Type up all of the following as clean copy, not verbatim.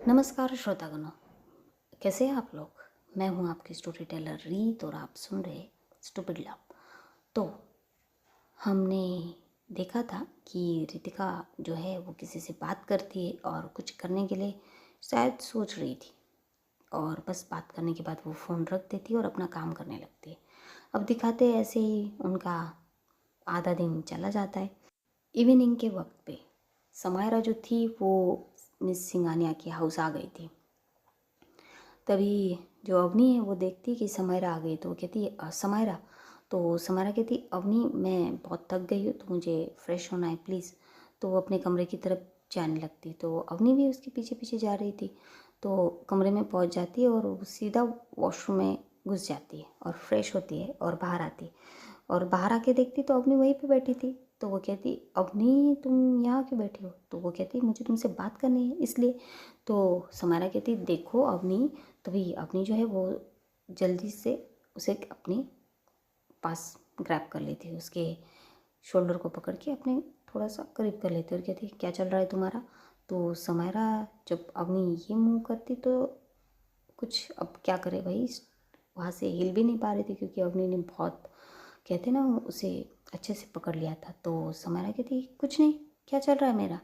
नमस्कार श्रोतागणों, कैसे हैं आप लोग। मैं हूं आपकी स्टोरी टेलर रीत और आप सुन रहे स्टूपिड लव। तो हमने देखा था कि रितिका जो है वो किसी से बात करती है और कुछ करने के लिए शायद सोच रही थी, और बस बात करने के बाद वो फ़ोन रख देती है और अपना काम करने लगती है। अब दिखाते हैं ऐसे ही उनका आधा दिन चला जाता है। इवनिंग के वक्त पे समायरा जो थी वो मिस सिंघानिया की हाउस आ गई थी। तभी जो अवनी है वो देखती कि समायरा आ गई, तो वो कहती समायरा। तो समायरा कहती अवनी मैं बहुत थक गई हूँ, तो मुझे फ्रेश होना है प्लीज़। तो वो अपने कमरे की तरफ जाने लगती, तो अवनी भी उसके पीछे पीछे जा रही थी। तो कमरे में पहुँच जाती है और वो सीधा वॉशरूम में घुस जाती है और फ्रेश होती है और बाहर आती है। और बाहर आके देखती तो अवनी वहीं पे बैठी थी। तो वो कहती अवनी तुम यहाँ क्यों बैठी हो। तो वो कहती मुझे तुमसे बात करनी है इसलिए। तो समायरा कहती देखो अवनी। तभी अवनी जो है वो जल्दी से उसे अपने पास ग्रैब कर लेती है, उसके शोल्डर को पकड़ के अपने थोड़ा सा करीब कर लेती है और कहती क्या चल रहा है तुम्हारा। तो समायरा जब अवनी ये मुँह करती तो कुछ अब क्या करे भाई, वहाँ से हिल भी नहीं पा रही थी क्योंकि अवनी ने बहुत कहते ना उसे अच्छे से पकड़ लिया था। तो समायरा कहती कुछ नहीं, क्या चल रहा है मेरा।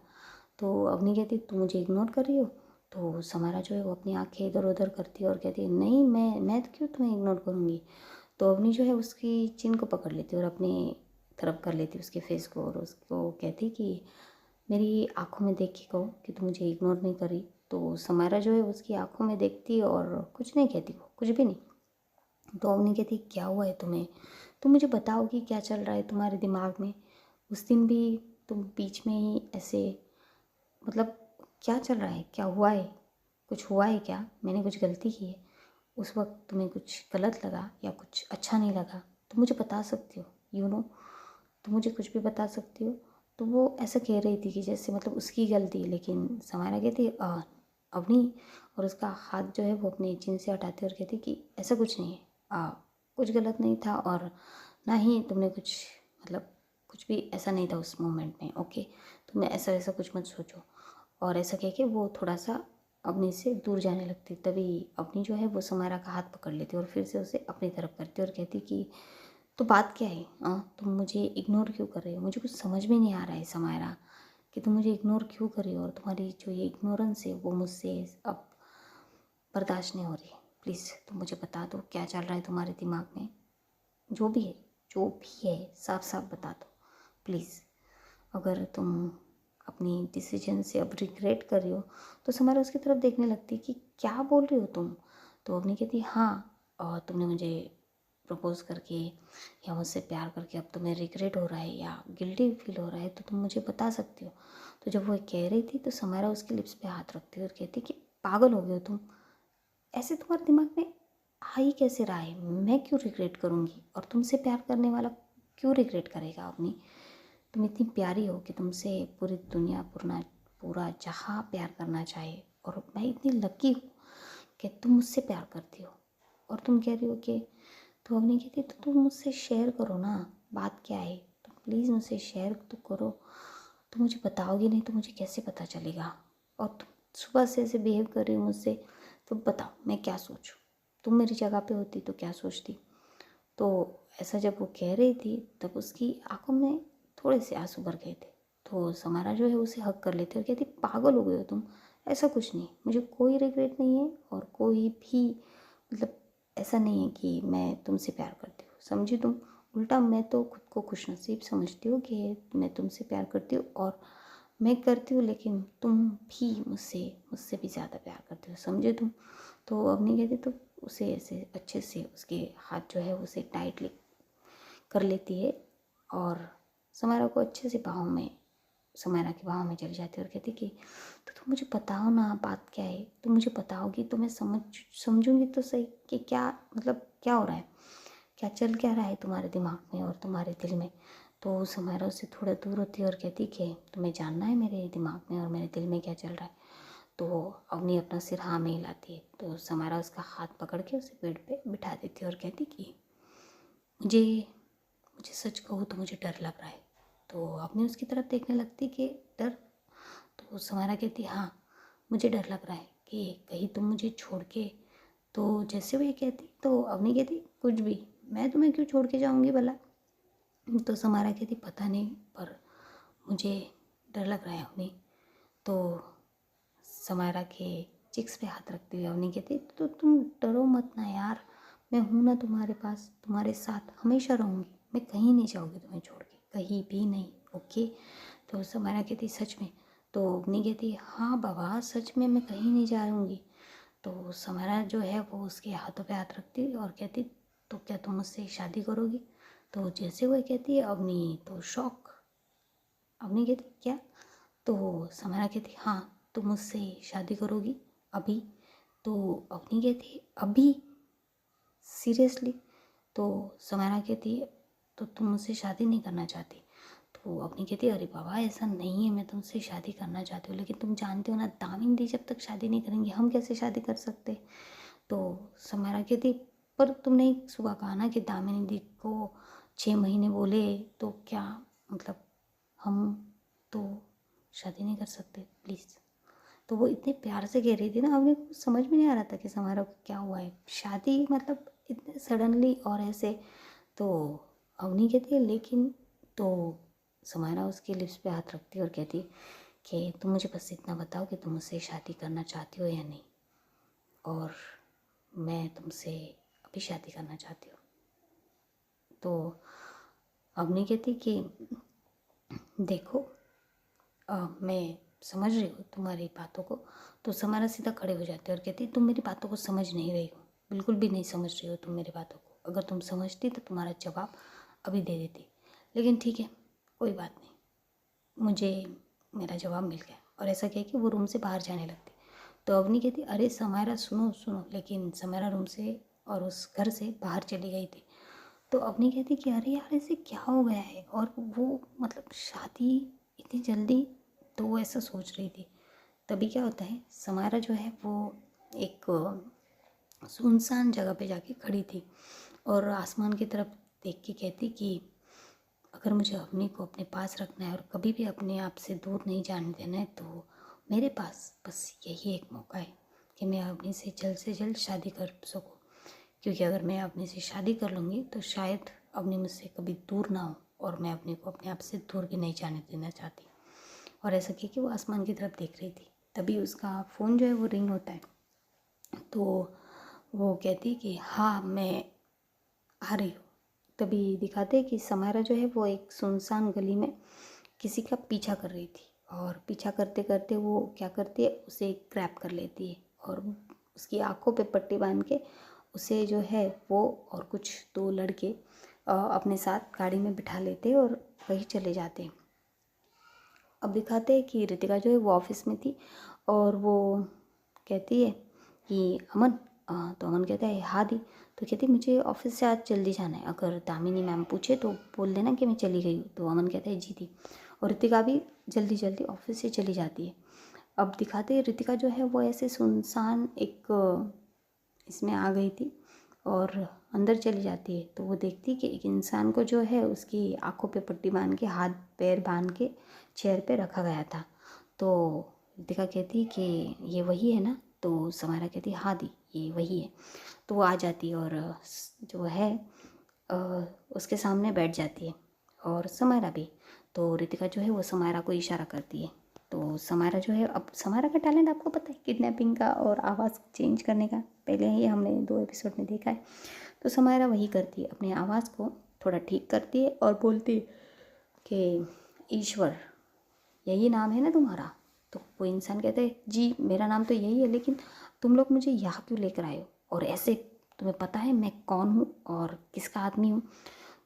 तो अवनी कहती तू मुझे इग्नोर कर रही हो। तो समायरा जो है वो अपनी आंखें इधर उधर करती है और कहती है नहीं मैं तो क्यों तुम्हें इग्नोर करूँगी। तो अवनी जो है उसकी चिन को पकड़ लेती और अपनी तरफ कर लेती उसके फेस को और उसको कहती कि मेरी आंखों में देख के कहो कि तुम मुझे इग्नोर नहीं करी। तो समायरा जो है उसकी आंखों में देखती और कुछ नहीं कहती, वो कुछ भी नहीं। तो अवनी कहती क्या हुआ है तुम्हें, तुम मुझे बताओ कि क्या चल रहा है तुम्हारे दिमाग में। उस दिन भी तुम बीच में ही ऐसे, मतलब क्या चल रहा है, क्या हुआ है, कुछ हुआ है क्या, मैंने कुछ गलती की है, उस वक्त तुम्हें कुछ गलत लगा या कुछ अच्छा नहीं लगा तो मुझे बता सकती हो, तुम मुझे कुछ भी बता सकती हो। तो वो ऐसा कह रही थी कि जैसे मतलब उसकी गलती, लेकिन समायरा कहती अवनी, और उसका हाथ जो है वो अपने चिन से हटाती और कहती कि ऐसा कुछ नहीं है, कुछ गलत नहीं था और ना ही तुमने कुछ मतलब कुछ भी ऐसा नहीं था उस मोमेंट में, ओके। तुम ऐसा वैसा कुछ मत सोचो। और ऐसा कह के वो थोड़ा सा अवनी से दूर जाने लगती। तभी अवनी जो है वो समायरा का हाथ पकड़ लेती और फिर से उसे अपनी तरफ करती और कहती कि तो बात क्या है, तुम मुझे इग्नोर क्यों कर रहे हो, मुझे कुछ समझ में नहीं आ रहा है समायरा कि तुम मुझे इग्नोर क्यों कर रही हो, और तुम्हारी जो ये इग्नोरेंस है वो मुझसे अब बर्दाश्त नहीं हो रही है। प्लीज़ तुम मुझे बता दो क्या चल रहा है तुम्हारे दिमाग में, जो भी है, जो भी है साफ साफ बता दो प्लीज़। अगर तुम अपनी डिसीजन से अब रिग्रेट कर रही हो। तो समारा उसकी तरफ देखने लगती कि क्या बोल रही हो तुम। तो अवनी कहती हाँ, और तुमने मुझे प्रपोज करके या मुझसे प्यार करके अब तुम्हें रिग्रेट हो रहा है या गिल्टी फील हो रहा है तो तुम मुझे बता सकती हो। तो जब वो कह रही थी तो समारा उसके लिप्स पे हाथ रखती और कहती कि पागल हो गए हो तुम, ऐसे तुम्हारे दिमाग में आ ही कैसे रहा है, मैं क्यों रिग्रेट करूँगी और तुमसे प्यार करने वाला क्यों रिग्रेट करेगा। अपनी तुम इतनी प्यारी हो कि तुमसे पूरी दुनिया पूरा पूरा जहाँ प्यार करना चाहे, और मैं इतनी लकी हूँ कि तुम मुझसे प्यार करती हो। और तुम कह रही हो कि तो अवनी कहती तो तुम मुझसे शेयर करो ना, बात क्या है, तुम प्लीज़ मुझसे शेयर तो करो। तुम मुझे बताओगी नहीं तो मुझे कैसे पता चलेगा, और तुम सुबह से ऐसे बिहेव कर रही हो मुझसे, तो बताओ मैं क्या सोचूं, तुम मेरी जगह पे होती तो क्या सोचती। तो ऐसा जब वो कह रही थी तब उसकी आंखों में थोड़े से आंसू भर गए थे। तो समारा जो है उसे हक कर लेते और कहती पागल हो गए हो तुम, ऐसा कुछ नहीं, मुझे कोई रिग्रेट नहीं है और कोई भी मतलब ऐसा नहीं है कि मैं तुमसे प्यार करती हूँ, समझी तुम। उल्टा मैं तो खुद को खुशनसीब समझती हूँ कि मैं तुमसे प्यार करती हूँ और मैं करती हूँ, लेकिन तुम भी मुझसे मुझसे भी ज़्यादा प्यार करती हो, समझे तुम। तो अब नहीं कहती तो उसे ऐसे अच्छे से उसके हाथ जो है उसे टाइटली कर लेती है और समायरा को अच्छे से बाहों में, समायरा की बाहों में चली जाती है और कहती कि तो तुम मुझे बताओ ना बात क्या है, तुम मुझे बताओगी तो मैं समझूंगी तो सही कि क्या मतलब क्या हो रहा है, क्या चल क्या रहा है तुम्हारे दिमाग में और तुम्हारे दिल में। तो समायरा उससे थोड़ा दूर होती है और कहती कि तुम्हें जानना है मेरे दिमाग में और मेरे दिल में क्या चल रहा है। तो अवनी अपना सिर हाँ में हिलाती है। तो समायरा उसका हाथ पकड़ के उसे बेड पे बिठा देती है और कहती कि मुझे मुझे सच कहूँ तो मुझे डर लग रहा है। तो अवनी उसकी तरफ देखने लगती कि डर। तो समायरा कहती हाँ मुझे डर लग रहा है कि कहीं तुम मुझे छोड़ के, तो जैसे वो ये कहती तो अवनी कहती कुछ भी, मैं तुम्हें क्यों छोड़ के जाऊँगी भला। तो समारा कहती पता नहीं, पर मुझे डर लग रहा है अवनी। तो समारा के चिक्स पे हाथ रखते हुए अवनी कहती तो तुम डरो मत ना यार, मैं हूँ ना तुम्हारे पास, तुम्हारे साथ हमेशा रहूँगी, मैं कहीं नहीं जाऊँगी तुम्हें छोड़ के, कहीं भी नहीं, ओके। तो समारा कहती सच में। तो अवनी कहती हाँ बाबा सच में, मैं कहीं नहीं जाऊँगी। तो समारा जो है वो उसके हाथों पे हाथ रखती और कहती तो क्या तुम मुझसे शादी करोगी। तो जैसे वो कहती है अवनी तो शौक, अवनी कहती क्या। तो समारा कहती हाँ तुम मुझसे शादी करोगी अभी। तो अवनी कहती अभी, सीरियसली। तो समारा कहती तो तुम मुझसे शादी नहीं करना चाहती। तो अवनी कहती अरे बाबा ऐसा नहीं है, मैं तुमसे शादी करना चाहती हूँ, लेकिन तुम जानते हो ना दामिनी जब तक शादी नहीं करेंगे हम कैसे शादी कर सकते। तो समारा कहती पर तुमने सुबह कहा ना कि दामिनी दी को 6 महीने बोले, तो क्या मतलब हम तो शादी नहीं कर सकते प्लीज़। तो वो इतने प्यार से कह रही थी ना, हमें कुछ समझ में नहीं आ रहा था कि समारोह को क्या हुआ है, शादी मतलब इतने सडनली और ऐसे। तो अवनी कहती है लेकिन, तो समारा उसके लिप्स पे हाथ रखती है और कहती कि तुम मुझे बस इतना बताओ कि तुम मुझसे शादी करना चाहती हो या नहीं, और मैं तुमसे अभी शादी करना चाहती हूँ। तो अवनी कहती कि देखो मैं समझ रही हूँ तुम्हारी बातों को। तो समारा सीधा खड़े हो जाते और कहती तुम मेरी बातों को समझ नहीं रही हो, बिल्कुल भी नहीं समझ रही हो तुम मेरी बातों को, अगर तुम समझती तो तुम्हारा जवाब अभी दे देती, लेकिन ठीक है कोई बात नहीं, मुझे मेरा जवाब मिल गया। और ऐसा कह के वो रूम से बाहर जाने लगती। तो अवनी कहती अरे समारा सुनो सुनो, लेकिन समारा रूम से और उस घर से बाहर चली गई थी। तो अवनी कहती कि अरे यार ऐसे क्या हो गया है, और वो मतलब शादी इतनी जल्दी, तो वो ऐसा सोच रही थी। तभी क्या होता है समारा जो है वो एक सुनसान जगह पे जाके खड़ी थी और आसमान की तरफ देख के कहती कि अगर मुझे अवनी को अपने पास रखना है और कभी भी अपने आप से दूर नहीं जाने देना है, तो मेरे पास बस यही एक मौका है कि मैं अवनी से जल्द शादी कर सकूं। क्योंकि अगर मैं अवनी से शादी कर लूँगी तो शायद अवनी मुझसे कभी दूर ना हो, और मैं अवनी को अपने आप से दूर भी नहीं जाने देना चाहती। और ऐसा किया कि वो आसमान की तरफ देख रही थी, तभी उसका फ़ोन जो है वो रिंग होता है। तो वो कहती कि हाँ मैं आ रही हूँ। तभी दिखाते कि समारा जो है वो एक सुनसान गली में किसी का पीछा कर रही थी, और पीछा करते करते वो क्या करती है उसे ग्रैब कर लेती है और उसकी आंखों पे पट्टी बांध के उसे जो है वो और कुछ 2 लड़के अपने साथ गाड़ी में बिठा लेते और वहीं चले जाते हैं। अब दिखाते हैं कि रितिका जो है वो ऑफिस में थी और वो कहती है कि अमन, तो अमन कहता है हाँ दी। तो कहती मुझे ऑफिस से आज जल्दी जाना है, अगर दामिनी मैम पूछे तो बोल देना कि मैं चली गई हूँ। तो अमन कहता है जी दी। और रितिका भी जल्दी जल्दी ऑफिस से चली जाती है। अब दिखाते हैं रितिका जो है वो ऐसे सुनसान एक इसमें आ गई थी और अंदर चली जाती है। तो वो देखती कि एक इंसान को जो है उसकी आंखों पे पट्टी बांध के हाथ पैर बांध के चेयर पे रखा गया था। तो रितिका कहती कि ये वही है ना। तो समारा कहती हाँ दी ये वही है। तो वो आ जाती है और जो है अ, उसके सामने बैठ जाती है, और समारा भी। तो रितिका जो है वो समारा को इशारा करती है। तो समारा जो है, अब समारा का टैलेंट आपको पता है किडनैपिंग का और आवाज़ चेंज करने का, पहले ही हमने 2 एपिसोड में देखा है। तो समारा वही करती है, अपनी आवाज़ को थोड़ा ठीक करती है और बोलती है कि ईश्वर यही नाम है ना तुम्हारा। तो वो इंसान कहता है जी मेरा नाम तो यही है, लेकिन तुम लोग मुझे यहाँ क्यों लेकर आए हो, और ऐसे तुम्हें पता है मैं कौन हूँ और किसका आदमी हूँ।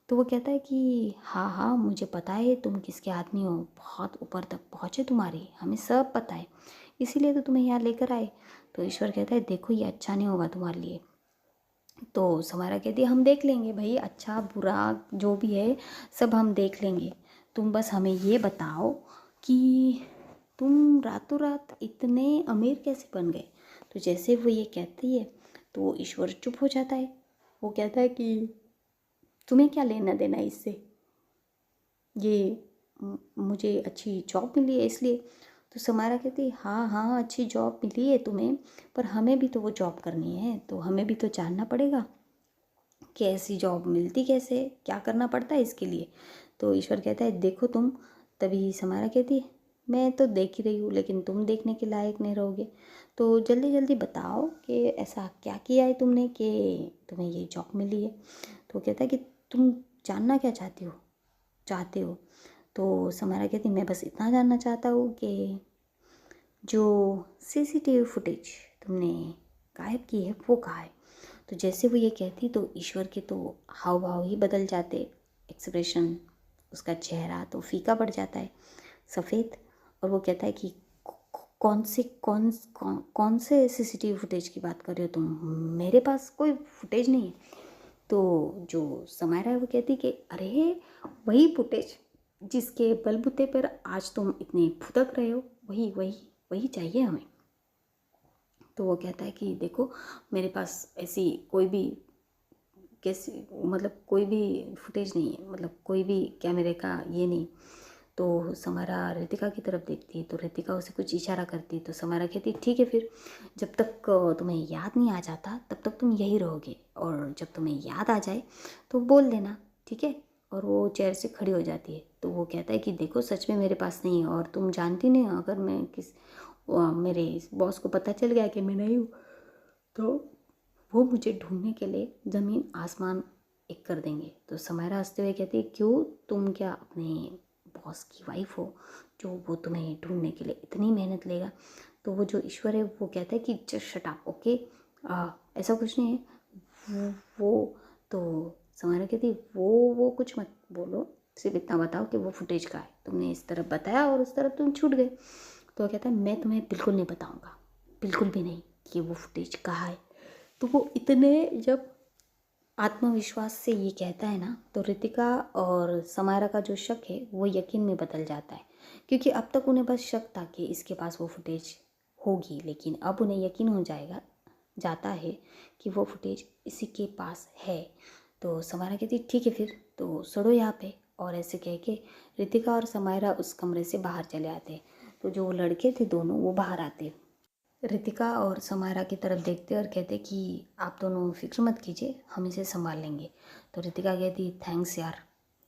तो वो कहता है कि हाँ हाँ मुझे पता है तुम किसके आदमी हो, बहुत ऊपर तक पहुँचे तुम्हारी, हमें सब पता है, इसीलिए तो तुम्हें यहाँ लेकर आए। तो ईश्वर कहता है देखो ये अच्छा नहीं होगा तुम्हारे लिए। तो समारा कहती है हम देख लेंगे भाई, अच्छा बुरा जो भी है सब हम देख लेंगे, तुम बस हमें ये बताओ कि तुम रातों रात इतने अमीर कैसे बन गए। तो जैसे वो ये कहती है तो ईश्वर चुप हो जाता है। वो कहता है कि तुम्हें क्या लेना देना इससे, ये मुझे अच्छी जॉब मिली है इसलिए। तो समारा कहती हाँ हाँ अच्छी जॉब मिली है तुम्हें, पर हमें भी तो वो जॉब करनी है, तो हमें भी तो जानना पड़ेगा कि ऐसी जॉब मिलती कैसे, क्या करना पड़ता है इसके लिए। तो ईश्वर कहता है देखो तुम। तभी समारा कहती है मैं तो देख ही रही हूँ, लेकिन तुम देखने के लायक नहीं रहोगे, तो जल्दी जल्दी बताओ कि ऐसा क्या किया है तुमने कि तुम्हें ये जॉब मिली है। तो कहता है कि तुम जानना क्या चाहते हो। तो समारा कहती मैं बस इतना जानना चाहता हूँ कि जो सीसीटीवी फुटेज तुमने गायब की है वो कहाँ है। तो जैसे वो ये कहती तो ईश्वर के तो हाव भाव ही बदल जाते, एक्सप्रेशन, उसका चेहरा तो फीका पड़ जाता है, सफ़ेद। और वो कहता है कि कौन से सीसीटीवी फुटेज की बात कर रहे हो तुम, मेरे पास कोई फुटेज नहीं है। तो जो समायरा है वो कहती कि अरे वही फुटेज जिसके बलबूते पर आज तुम इतने फुदक रहे हो, वही वही वही चाहिए हमें। तो वो कहता है कि देखो मेरे पास ऐसी कोई भी कैसी मतलब कोई भी फुटेज नहीं है, मतलब कोई भी कैमरे का ये नहीं। तो समारा रितिका की तरफ देखती है, तो रितिका उसे कुछ इशारा करती है। तो समारा कहती है ठीक है फिर, जब तक तुम्हें याद नहीं आ जाता तब तक तुम यही रहोगे, और जब तुम्हें याद आ जाए तो बोल देना, ठीक है। और वो चेयर से खड़ी हो जाती है। तो वो कहता है कि देखो सच में मेरे पास नहीं है, और तुम जानती नहीं, अगर मैं मेरे बॉस को पता चल गया कि मैं नहीं हूँ तो वो मुझे ढूंढने के लिए ज़मीन आसमान एक कर देंगे। तो समायरा हंसते हुए कहती है क्यों, तुम क्या अपने बॉस की वाइफ हो जो वो तुम्हें ढूंढने के लिए इतनी मेहनत लेगा। तो वो जो ईश्वर है वो कहता है कि जस्ट शट अप, ओके, ऐसा कुछ नहीं है वो। तो समायरा कहती है वो कुछ मत बोलो, सिर्फ इतना बताओ कि वो फुटेज का है, तुमने इस तरफ बताया और उस तरफ तुम छूट गए। तो वो कहता है मैं तुम्हें बिल्कुल नहीं बताऊँगा, बिल्कुल भी नहीं, कि वो फुटेज कहाँ है। तो वो इतने जब आत्मविश्वास से ये कहता है ना, तो रितिका और समायरा का जो शक है वो यकीन में बदल जाता है, क्योंकि अब तक उन्हें बस शक था कि इसके पास वो फुटेज होगी, लेकिन अब उन्हें यकीन हो जाता है कि वो फुटेज इसी के पास है। तो समायरा कहती ठीक है फिर तो सड़ो यहाँ पे, और ऐसे कह के रितिका और समायरा उस कमरे से बाहर चले आते। तो जो लड़के थे दोनों वो बाहर आते, रितिका और समायरा की तरफ देखते और कहते कि आप दोनों फिक्र मत कीजिए, हम इसे संभाल लेंगे। तो रितिका कहती थैंक्स यार,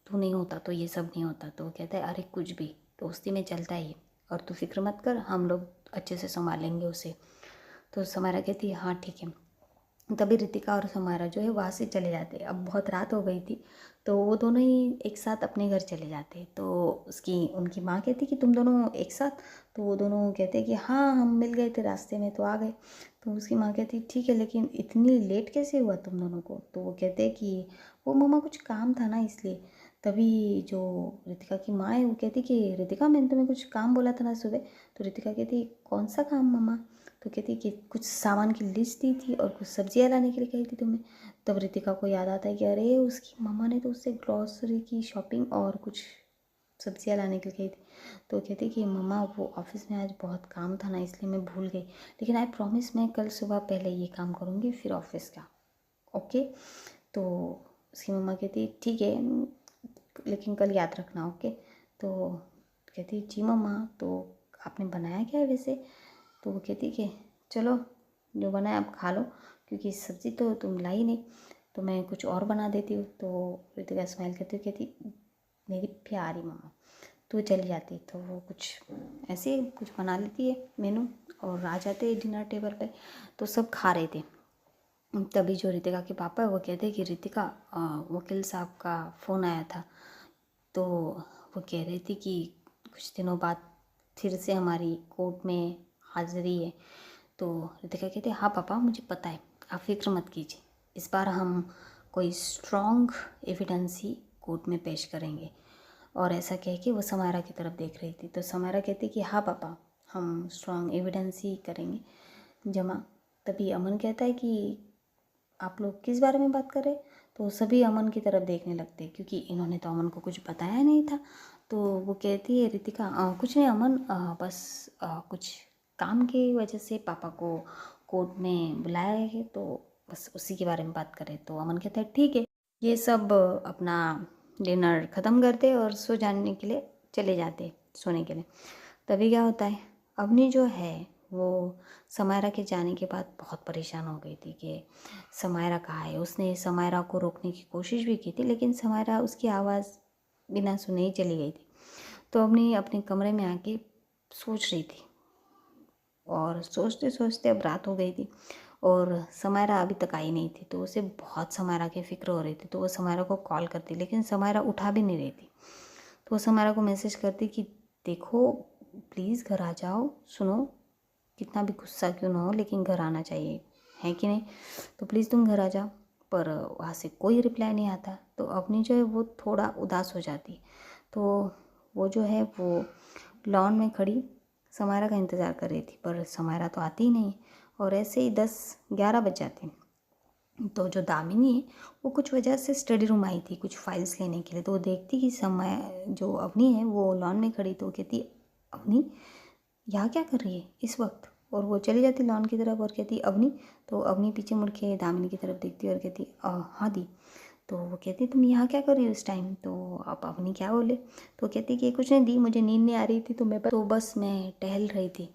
तू नहीं होता तो ये सब नहीं होता। तो वो कहता है अरे कुछ भी, दोस्ती में चलता ही, और तू फिक्र मत कर, हम लोग अच्छे से संभाल लेंगे उसे। तो समायरा कहती है हाँ ठीक है। तभी रितिका और समायरा जो है वहाँ से चले जाते। अब बहुत रात हो गई थी, तो वो दोनों ही एक साथ अपने घर चले जाते। तो उनकी माँ कहती कि तुम दोनों एक साथ। तो वो दोनों कहते कि हाँ हम मिल गए थे रास्ते में तो आ गए। तो उसकी माँ कहती ठीक है, लेकिन इतनी लेट कैसे हुआ तुम दोनों को। तो वो कहते कि वो मम्मा कुछ काम था ना इसलिए। तभी जो रितिका की माँ है वो कहती कि रितिका मैंने तुम्हें कुछ काम बोला था ना सुबह। तो रितिका कहती कौन सा काम मम्मा। तो कहती कि कुछ सामान की लिस्ट दी थी और कुछ सब्जियां लाने के लिए कही थी तुम्हें। तब रितिका को याद आता है कि अरे उसकी मम्मा ने तो उससे ग्रॉसरी की शॉपिंग और कुछ सब्जियां लाने के लिए कही थी। तो कहती कि मम्मा वो ऑफिस में आज बहुत काम था ना इसलिए मैं भूल गई, लेकिन आई प्रॉमिस मैं कल सुबह पहले ये काम करूँगी फिर ऑफिस का, ओके। तो उसकी मम्मा कहती ठीक है लेकिन कल याद रखना, ओके। तो कहती जी मम्मा, तो आपने बनाया क्या है वैसे। तो वो कहती कि चलो जो बनाया आप खा लो, क्योंकि सब्ज़ी तो तुम लाई नहीं, तो मैं कुछ और बना देती हूँ। तो रितिका स्माइल करती हुई कहती मेरी प्यारी मम्मा। तो चली जाती, तो वो कुछ ऐसे कुछ बना लेती है मेनू, और आ जाते डिनर टेबल पे। तो सब खा रहे थे। तभी जो रितिका के पापा है वो कहते हैं कि रितिका वकील साहब का फ़ोन आया था, तो वो कह रही थी कि कुछ दिनों बाद फिर से हमारी कोर्ट में हाज़िरी है। तो रितिका कहते हाँ पापा मुझे पता है, आप फिक्र मत कीजिए, इस बार हम कोई स्ट्रॉन्ग एविडेंस ही कोर्ट में पेश करेंगे। और ऐसा कह के वो समायरा की तरफ देख रही थी। तो समायरा कहती कि हाँ पापा हम स्ट्रॉन्ग एविडेंस ही करेंगे जमा। तभी अमन कहता है कि आप लोग किस बारे में बात कर रहे। तो सभी अमन की तरफ देखने लगते क्योंकि इन्होंने तो अमन को कुछ बताया नहीं था। तो वो कहती है रितिका कुछ नहीं अमन, बस कुछ काम की वजह से पापा को कोर्ट में बुलाया है, तो बस उसी के बारे में बात करें। तो अमन कहता है ठीक है। ये सब अपना डिनर ख़त्म करते और सो जाने के लिए चले जाते सोने के लिए। तभी क्या होता है, अवनी जो है वो समायरा के जाने के बाद बहुत परेशान हो गई थी कि समायरा कहाँ है। उसने समायरा को रोकने की कोशिश भी की थी, लेकिन समायरा उसकी आवाज़ बिना सुने ही चली गई थी। तो अवनी अपने कमरे में आके सोच रही थी, और सोचते सोचते अब रात हो गई थी और समायरा अभी तक आई नहीं थी। तो उसे बहुत समायरा की फ़िक्र हो रही थी। तो वो समायरा को कॉल करती, लेकिन समायरा उठा भी नहीं रही थी। तो वो समायरा को मैसेज करती कि देखो प्लीज़ घर आ जाओ, सुनो कितना भी गुस्सा क्यों ना हो लेकिन घर आना चाहिए, है कि नहीं, तो प्लीज़ तुम घर आ जाओ। पर वहाँ से कोई रिप्लाई नहीं आता। तो अपनी जो है वो थोड़ा उदास हो जाती। तो वो जो है वो लॉन में खड़ी समायरा का इंतज़ार कर रही थी, पर समायरा तो आती ही नहीं। और ऐसे ही 10-11 बज जाते। तो जो दामिनी है वो कुछ वजह से स्टडी रूम आई थी कुछ फाइल्स लेने के लिए। तो वो देखती कि समय जो अवनी है वो लॉन में खड़ी। तो वो कहती अवनी यहाँ क्या कर रही है इस वक्त, और वो चली जाती लॉन की तरफ और कहती अवनी। तो अवनी पीछे मुड़ के दामिनी की तरफ देखती और कहती हाँ दी। तो वो कहती तुम यहाँ क्या कर रही हो इस टाइम। तो अब अवनी क्या बोले। तो कहती कि कुछ नहीं दी, मुझे नींद नहीं आ रही थी तो बस मैं टहल रही थी।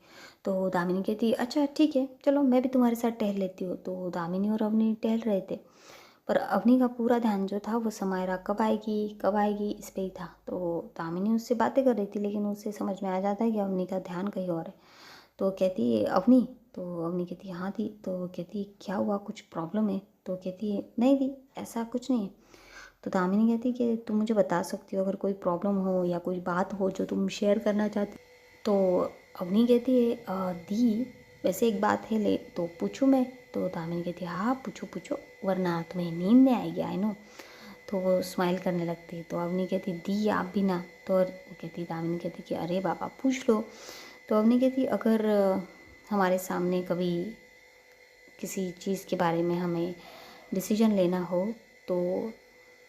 तो दामिनी कहती अच्छा ठीक है चलो मैं भी तुम्हारे साथ टहल लेती हूँ। तो दामिनी और अवनी टहल रहे थे, पर अवनी का पूरा ध्यान जो था वो समायरा कब आएगी इस पे ही था। तो दामिनी उससे बातें कर रही थी, लेकिन उससे समझ में आ जाता है कि अवनी का ध्यान कहीं और है। तो कहती है अवनी। तो अवनी कहती है हाँ दी। तो कहती क्या हुआ, कुछ प्रॉब्लम है। तो कहती है नहीं दी ऐसा कुछ नहीं है। तो दामिनी कहती कि तुम मुझे बता सकती हो अगर कोई प्रॉब्लम हो या कोई बात हो जो तुम शेयर करना चाहती। तो अवनी कहती है दी वैसे एक बात है ले तो पूछूं मैं। तो दामिनी कहती है हाँ पूछो पूछो वरना तुम्हें नींद नहीं आएगी आई नो। तो वो स्माइल करने लगती है। तो अवनी कहती दी आप भी ना। तो वो कहती दामिनी कहती कि अरे बाबा पूछ लो। तो अवनी कहती अगर हमारे सामने कभी किसी चीज़ के बारे में हमें डिसीजन लेना हो तो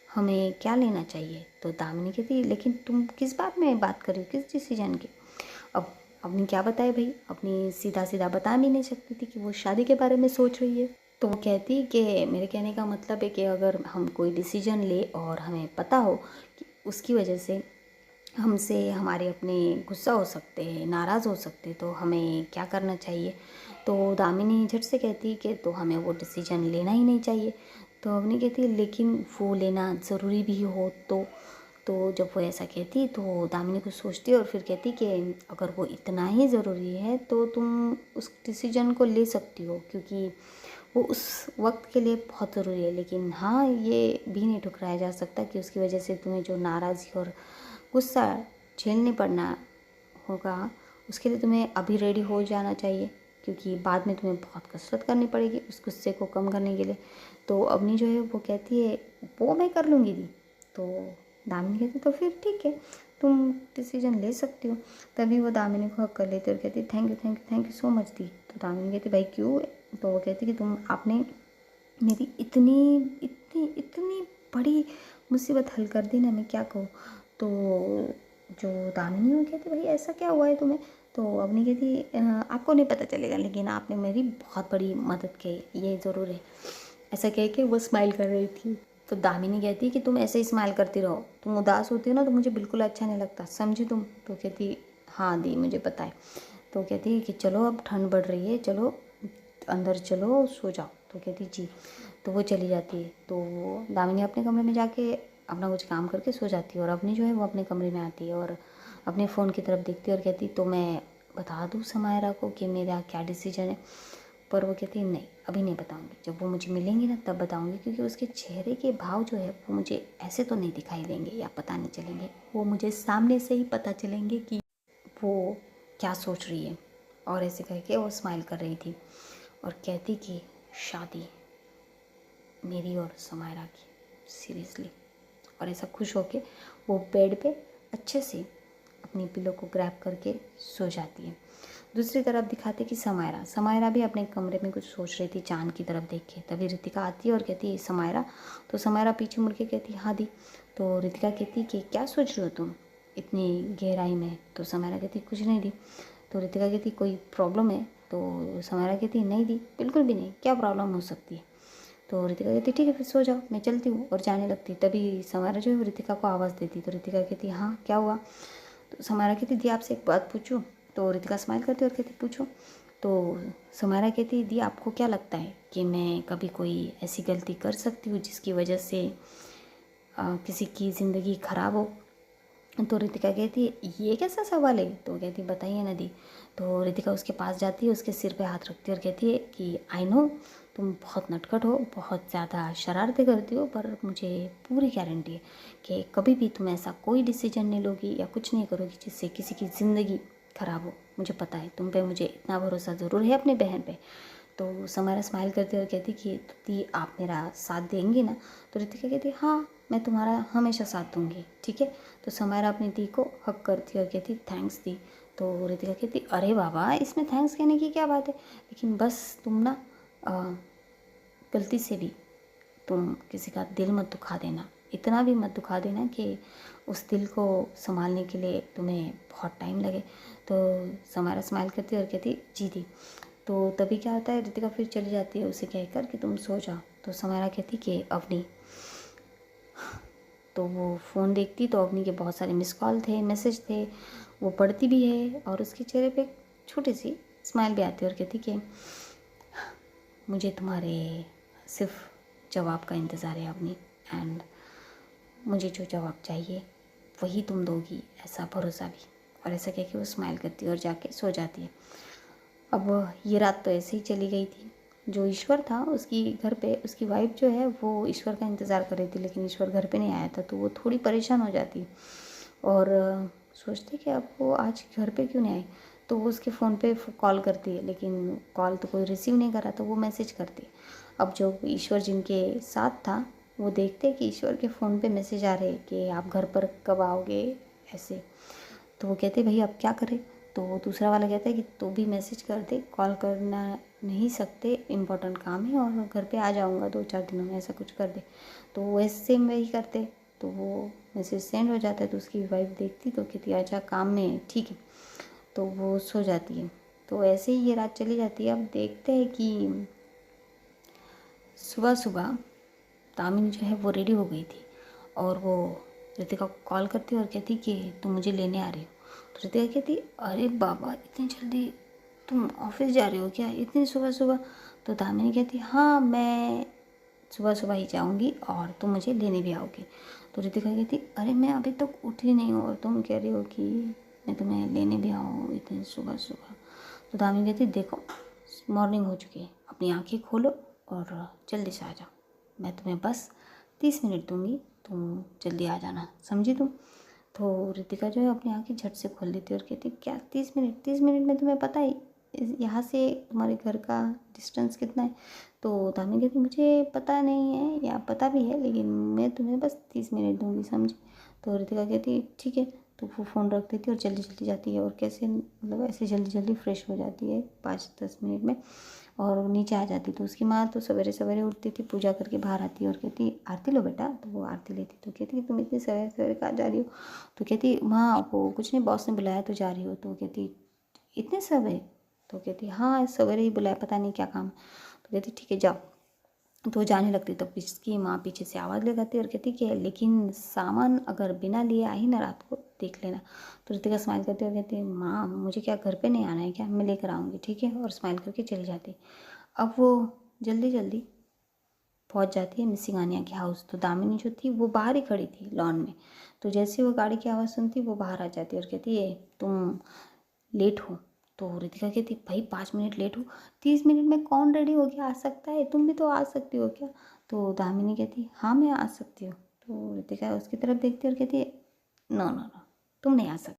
हमें क्या लेना चाहिए। तो दामिनी कहती लेकिन तुम किस बात में बात कर रही हो, किस डिसीजन की। अब अपनी क्या बताए भाई, अपनी सीधा सीधा बता भी नहीं सकती थी कि वो शादी के बारे में सोच रही है। तो वो कहती कि मेरे कहने का मतलब है कि अगर हम कोई डिसीजन ले और हमें पता हो कि उसकी वजह से हमसे हमारे अपने गुस्सा हो सकते हैं, नाराज़ हो सकते हैं, तो हमें क्या करना चाहिए। तो दामिनी झट से कहती कि तो हमें वो डिसीजन लेना ही नहीं चाहिए। तो अवनी कहती लेकिन वो लेना ज़रूरी भी हो तो जब वो ऐसा कहती तो दामिनी कुछ सोचती और फिर कहती कि अगर वो इतना ही ज़रूरी है तो तुम उस डिसीजन को ले सकती हो, क्योंकि वो उस वक्त के लिए बहुत ज़रूरी है। लेकिन हाँ ये भी नहीं ठुकराया जा सकता कि उसकी वजह से तुम्हें जो नाराज़गी और गुस्सा झेलने पड़ना होगा उसके लिए तुम्हें अभी रेडी हो जाना चाहिए, क्योंकि बाद में तुम्हें बहुत कसरत करनी पड़ेगी उस गुस्से को कम करने के लिए। तो अवनी जो है वो कहती है वो मैं कर लूँगी दी। तो दामिनी कहती तो फिर ठीक है तुम डिसीजन ले सकती हो। तभी वो दामिनी को हक कर लेती और कहती थैंक यू सो मच दी। तो दामिनी कहती भाई क्यों। तो वो कहती कि तुम आपने मेरी इतनी इतनी इतनी बड़ी मुसीबत हल कर दी ना, मैं क्या कहूँ। तो जो दामिनी वो कहती भाई ऐसा क्या हुआ है तुम्हें। तो अवनी कहती आपको नहीं पता चलेगा लेकिन आपने मेरी बहुत बड़ी मदद की ये ज़रूर है। ऐसा कह के वो स्माइल कर रही थी। तो दामिनी कहती कि तुम ऐसे ही स्माइल करती रहो, तुम उदास होती हो ना तो मुझे बिल्कुल अच्छा नहीं लगता, समझी तुम। तो कहती हाँ दी मुझे पता है। तो कहती कि चलो अब ठंड बढ़ रही है, चलो अंदर चलो सो जाओ। तो कहती जी। तो वो चली जाती है। तो दामिनी अपने कमरे में जाके अपना कुछ काम करके सो जाती है और अपनी जो है वो अपने कमरे में आती है और अपने फ़ोन की तरफ देखती है और कहती तो मैं बता दूँ समायरा को कि मेरा क्या डिसीजन है। पर वो कहती नहीं अभी नहीं बताऊँगी, जब वो मुझे मिलेंगी ना तब बताऊँगी, क्योंकि उसके चेहरे के भाव जो है वो मुझे ऐसे तो नहीं दिखाई देंगे या पता नहीं चलेंगे, वो मुझे सामने से ही पता चलेंगे कि वो क्या सोच रही है। और ऐसे करके वो स्माइल कर रही थी और कहती कि शादी मेरी और समायरा की सीरियसली। और ऐसा खुश होके वो बेड पे अच्छे से अपनी पिलो को ग्रैब करके सो जाती है। दूसरी तरफ दिखाते कि समायरा भी अपने कमरे में कुछ सोच रही थी चांद की तरफ देख के। तभी रितिका आती है और कहती है समायरा। तो समायरा पीछे मुड़ के कहती हाँ दी। तो रितिका कहती कि क्या सोच रही हो तुम इतनी गहराई में। तो समायरा कहती कुछ नहीं दी। तो रितिका कहती कोई प्रॉब्लम है। तो समायरा कहती नहीं दी बिल्कुल भी नहीं, क्या प्रॉब्लम हो सकती है। तो रितिका कहती ठीक है फिर सो जाओ मैं चलती हूँ, और जाने लगती। तभी समायरा जो है रितिका को आवाज़ देती। तो रितिका कहती हाँ क्या हुआ। तो समायरा कहती दी आपसे एक बात पूछूं। तो रितिका स्माइल करती और कहती पूछो। तो समायरा कहती दी आपको क्या लगता है कि मैं कभी कोई ऐसी गलती कर सकती हूँ जिसकी वजह से किसी की ज़िंदगी ख़राब हो। तो रितिका कहती है ये कैसा सवाल है। तो कहती बताइए ना दी। तो रितिका उसके पास जाती है, उसके सिर पे हाथ रखती है और कहती है कि आई नो तुम बहुत नटखट हो, बहुत ज़्यादा शरारतें करती हो, पर मुझे पूरी गारंटी है कि कभी भी तुम ऐसा कोई डिसीजन नहीं लोगी या कुछ नहीं करोगी जिससे किसी की ज़िंदगी ख़राब हो। मुझे पता है तुम पे मुझे इतना भरोसा ज़रूर है अपनी बहन पे। तो समायरा स्माइल करती है और कहती कि दी आप मेरा साथ देंगी ना। तो रितिका कहती हाँ मैं तुम्हारा हमेशा साथ दूंगी, ठीक है। तो समायरा अपनी दी को हक करती और कहती थैंक्स दी। तो रितिका कहती अरे बाबा इसमें थैंक्स कहने की क्या बात है, लेकिन बस तुम ना गलती से भी तुम किसी का दिल मत दुखा देना, इतना भी मत दुखा देना कि उस दिल को संभालने के लिए तुम्हें बहुत टाइम लगे। तो समायरा स्माइल करती है और कहती जी दी। तो तभी क्या होता है रितिका फिर चली जाती है उसे कहकर कि तुम सो जाओ। तो समायरा कहती कि अवनी, तो वो फ़ोन देखती तो अवनी के बहुत सारे मिस कॉल थे, मैसेज थे, वो पढ़ती भी है और उसके चेहरे पे एक छोटी सी स्माइल भी आती है और कहती कि मुझे तुम्हारे सिर्फ जवाब का इंतज़ार है अवनी, एंड मुझे जो जवाब चाहिए वही तुम दोगी ऐसा भरोसा भी। और ऐसा कह के वो स्माइल करती है और जाके सो जाती है। अब ये रात तो ऐसे ही चली गई थी। जो ईश्वर था उसकी घर पे उसकी वाइफ जो है वो ईश्वर का इंतज़ार कर रही थी, लेकिन ईश्वर घर पे नहीं आया था। तो वो थोड़ी परेशान हो जाती और सोचती कि अब वो आज घर पे क्यों नहीं आई। तो वो उसके फ़ोन पे कॉल करती है, लेकिन कॉल तो कोई रिसीव नहीं कर रहा, तो वो मैसेज करती है। अब जो ईश्वर जिनके साथ था वो देखते कि ईश्वर के फ़ोन पे मैसेज आ रहे कि आप घर पर कब आओगे ऐसे। तो वो कहते भाई अब क्या करें। तो दूसरा वाला कहता है कि तू भी मैसेज कर दे, कॉल करना नहीं सकते, इम्पोर्टेंट काम है और घर पे आ जाऊँगा 2-4 दिनों में, ऐसा कुछ कर दे। तो वो ऐसे सेम वही करते। तो वो मैसेज सेंड हो जाता है। तो उसकी वाइफ देखती तो कहती अच्छा काम में है, ठीक है। तो वो सो जाती है। तो ऐसे ही ये रात चली जाती है। अब देखते हैं कि सुबह सुबह दामिनी जो है वो रेडी हो गई थी और वो रितिका को कॉल करती और कहती कि तुम मुझे लेने आ रही हो। तो रितिका कहती अरे बाबा इतनी जल्दी तुम ऑफिस जा रहे हो क्या, इतनी सुबह सुबह। तो दामिनी कहती हाँ मैं सुबह सुबह ही जाऊँगी और तुम मुझे लेने भी आओगे। तो रितिका कहती अरे मैं अभी तक उठी नहीं हूँ और तुम कह रही हो कि मैं तुम्हें लेने भी आऊँ इतनी सुबह सुबह। तो दामिनी कहती देखो मॉर्निंग हो चुकी है, अपनी आँखें खोलो और जल्दी से आ जाओ, मैं तुम्हें बस 30 मिनट दूंगी, तुम जल्दी आ जाना, समझी तुम। तो रितिका जो है अपनी आँखें झट से खोल लेती है और कहती क्या 30 मिनट, 30 मिनट में तुम्हें पता है यहाँ से तुम्हारे घर का डिस्टेंस कितना है। तो दामिनी कहती मुझे पता नहीं है या पता भी है, लेकिन मैं तुम्हें बस 30 मिनट दूंगी, समझी। तो रितिका कहती ठीक है। तो वो फ़ोन रख देती है और जल्दी जल्दी जाती है और कैसे मतलब ऐसे जल्दी जल्दी फ्रेश हो जाती है 5-10 मिनट में और नीचे आ जाती। तो उसकी माँ तो सवेरे सवेरे उठती थी, पूजा करके बाहर आती और कहती आरती लो बेटा। तो वो आरती लेती। तो कहती कि तुम इतनी सवेरे सवेरे कहाँ जा रही हो। तो कहती माँ वो कुछ नहीं, बॉस ने बुलाया तो जा रही हो। तो कहती इतने सवेरे। तो कहती हाँ सवेरे ही बुलाया, पता नहीं क्या काम। तो कहती ठीक है जाओ। तो वो जाने लगती। तो इसकी माँ पीछे से आवाज़ लगाती और कहती कि लेकिन सामान अगर बिना लिए आई ना रात को देख लेना। तो रितिका स्माइल करती और कहती माँ मुझे क्या घर पे नहीं आना है क्या, मैं लेकर आऊँगी, ठीक है। और स्माइल करके चली जाती। अब वो जल्दी जल्दी पहुंच जाती है मिसिंग आनिया के हाउस। तो दामिनी जो थी वो बाहर ही खड़ी थी लॉन में। तो जैसे वो गाड़ी की आवाज़ सुनती वो बाहर आ जाती और कहती है तुम लेट हो। तो रितिका कहती भाई 5 मिनट लेट हो, 30 मिनट में कौन रेडी हो के आ सकता है, तुम भी तो आ सकती हो क्या। तो दामिनी कहती हाँ मैं आ सकती हूँ। तो रितिका उसकी तरफ देखती और कहती है नो नो नो तुम नहीं आ सकती।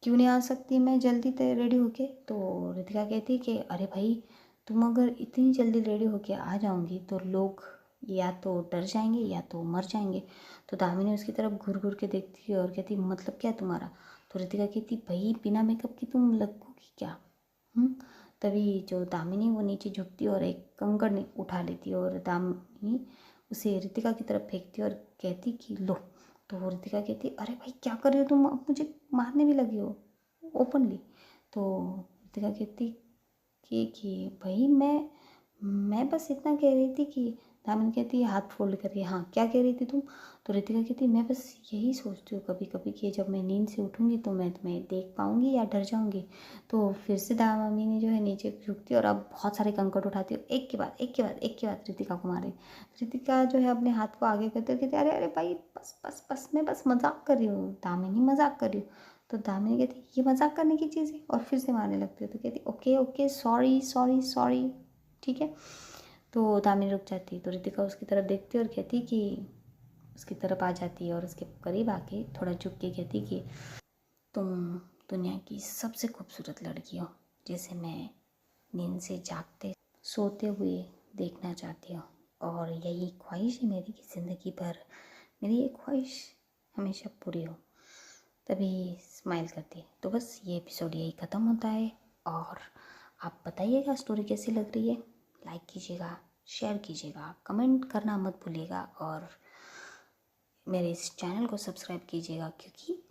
क्यों नहीं आ सकती मैं जल्दी रेडी होके। तो रितिका कहती कि अरे भाई तुम अगर इतनी जल्दी रेडी होके आ जाओगी तो लोग या तो डर जाएंगे या तो मर जाएंगे। तो दामिनी उसकी तरफ घूर घूर के देखती है और कहती मतलब क्या तुम्हारा। तो रितिका कहती भाई बिना मेकअप की तुम लगोगी क्या। तभी जो दामिनी वो नीचे झुकती और एक कंकड़ उठा लेती और दामिनी उसे रितिका की तरफ फेंकती और कहती कि लो। तो रितिका कहती अरे भाई क्या कर रही हो तुम, अब मुझे मारने भी लगी हो ओपनली। तो रितिका कहती कि भाई मैं बस इतना कह रही थी कि दामिनी कहती है हाथ फोल्ड करके, हाँ क्या कह रही थी तुम? तो रितिका कहती है मैं बस यही सोचती हूँ कभी कभी कि जब मैं नींद से उठूँगी तो मैं तुम्हें देख पाऊँगी या डर जाऊँगी। तो फिर से दामिनी जो है नीचे झुकती है और अब बहुत सारे कंकड़ उठाती है, एक के बाद एक के बाद एक के बाद रितिका को मारे। रितिका जो है अपने हाथ को आगे करते कहती है अरे अरे भाई बस बस बस, मैं बस मजाक कर रही हूँ दामिनी, मजाक कर रही हूँ। तो दामिनी कहती है ये मजाक करने की चीज़ है, और फिर से मारने लगती है। तो कहती okay okay sorry sorry sorry, ठीक है। तो दामिनी रुक जाती है, तो रितिका उसकी तरफ देखती है और कहती कि उसकी तरफ आ जाती है और उसके करीब आके थोड़ा झुक के कहती कि तुम दुनिया की सबसे खूबसूरत लड़की हो जिसे मैं नींद से जागते सोते हुए देखना चाहती हूँ, और यही ख्वाहिश है मेरी कि ज़िंदगी भर मेरी ये ख्वाहिश हमेशा पूरी हो। तभी स्माइल करती है। तो बस ये एपिसोड यही ख़त्म होता है, और आप बताइएगा स्टोरी कैसी लग रही है, लाइक कीजिएगा, शेयर कीजिएगा, कमेंट करना मत भूलिएगा, और मेरे इस चैनल को सब्सक्राइब कीजिएगा क्योंकि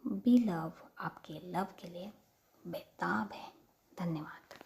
बी लव आपके लव के लिए बेताब है। धन्यवाद।